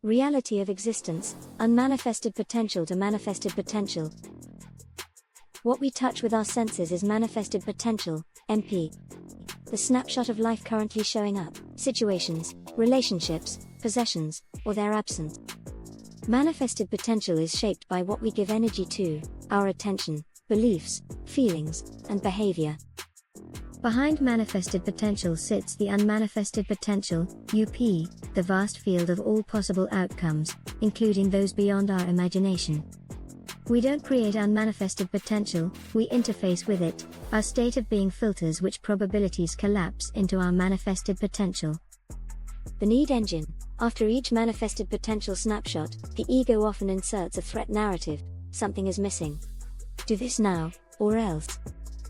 Reality of existence, unmanifested potential to manifested potential. What we touch with our senses is manifested potential, MP. The snapshot of life currently showing up, situations, relationships, possessions, or their absence. Manifested potential is shaped by what we give energy to, our attention, beliefs, feelings, and behavior. Behind manifested potential sits the unmanifested potential, UP, the vast field of all possible outcomes, including those beyond our imagination. We don't create unmanifested potential, we interface with it. Our state of being filters which probabilities collapse into our manifested potential. The need engine. After each manifested potential snapshot, the ego often inserts a threat narrative: something is missing. Do this now, or else.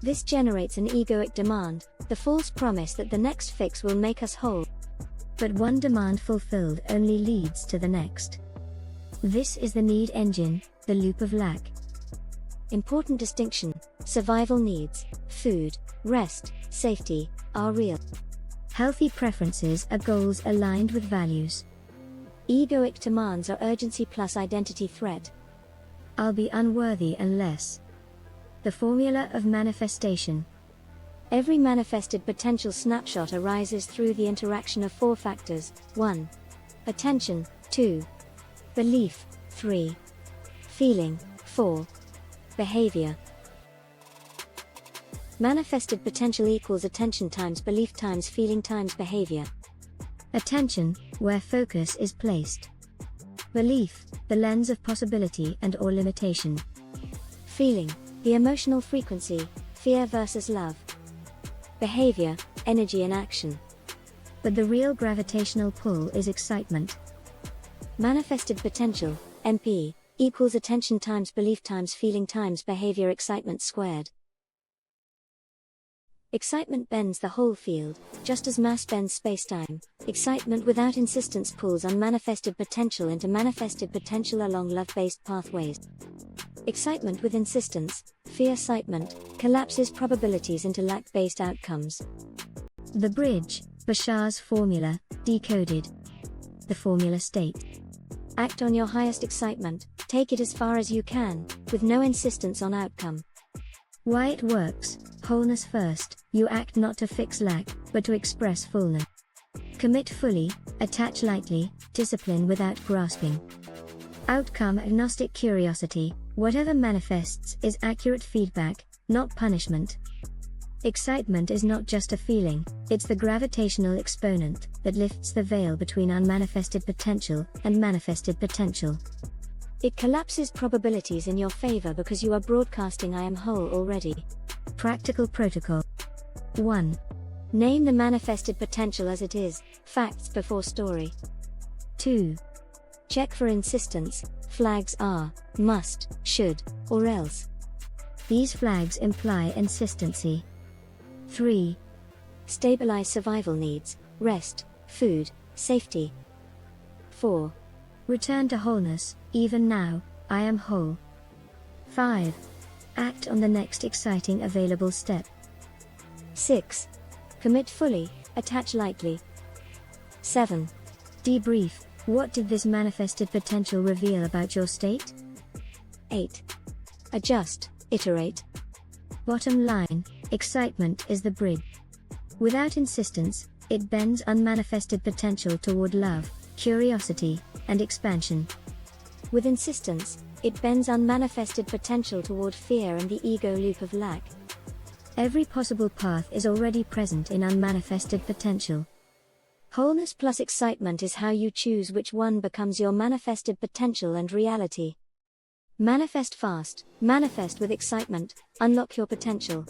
This generates an egoic demand, the false promise that the next fix will make us whole. But one demand fulfilled only leads to the next. This is the need engine, the loop of lack. Important distinction: survival needs, food, rest, safety, are real. Healthy preferences are goals aligned with values. Egoic demands are urgency plus identity threat. I'll be unworthy unless. The formula of manifestation. Every manifested potential snapshot arises through the interaction of 4 factors: 1. Attention, 2. Belief, 3. Feeling, 4. Behavior. Manifested potential equals attention times belief times feeling times behavior. Attention, where focus is placed. Belief, the lens of possibility and/or limitation. Feeling, the emotional frequency, fear versus love. Behavior, energy and action. But the real gravitational pull is excitement. Manifested potential, MP, equals attention times belief times feeling times behavior excitement squared. Excitement bends the whole field, just as mass bends spacetime. Excitement without insistence pulls unmanifested potential into manifested potential along love-based pathways. Excitement with insistence, fear-citement, collapses probabilities into lack-based outcomes. The bridge, Bashar's formula, decoded. The formula states: act on your highest excitement, take it as far as you can, with no insistence on outcome. Why it works: wholeness first, you act not to fix lack, but to express fullness. Commit fully, attach lightly, discipline without grasping. Outcome agnostic curiosity, whatever manifests is accurate feedback, not punishment. Excitement is not just a feeling, it's the gravitational exponent that lifts the veil between unmanifested potential and manifested potential. It collapses probabilities in your favor because you are broadcasting I am whole already. Practical protocol. 1. Name the manifested potential as it is, facts before story. 2. Check for insistence, flags are, must, should, or else. These flags imply insistency. 3. Stabilize survival needs, rest, food, safety. 4. Return to wholeness, even now, I am whole. 5. Act on the next exciting available step. 6. Commit fully, attach lightly. 7. Debrief, what did this manifested potential reveal about your state? 8. Adjust, iterate. Bottom line, excitement is the bridge. Without insistence, it bends unmanifested potential toward love, curiosity, and expansion. With insistence, it bends unmanifested potential toward fear and the ego loop of lack. Every possible path is already present in unmanifested potential. Wholeness plus excitement is how you choose which one becomes your manifested potential and reality. Manifest fast, manifest with excitement, unlock your potential.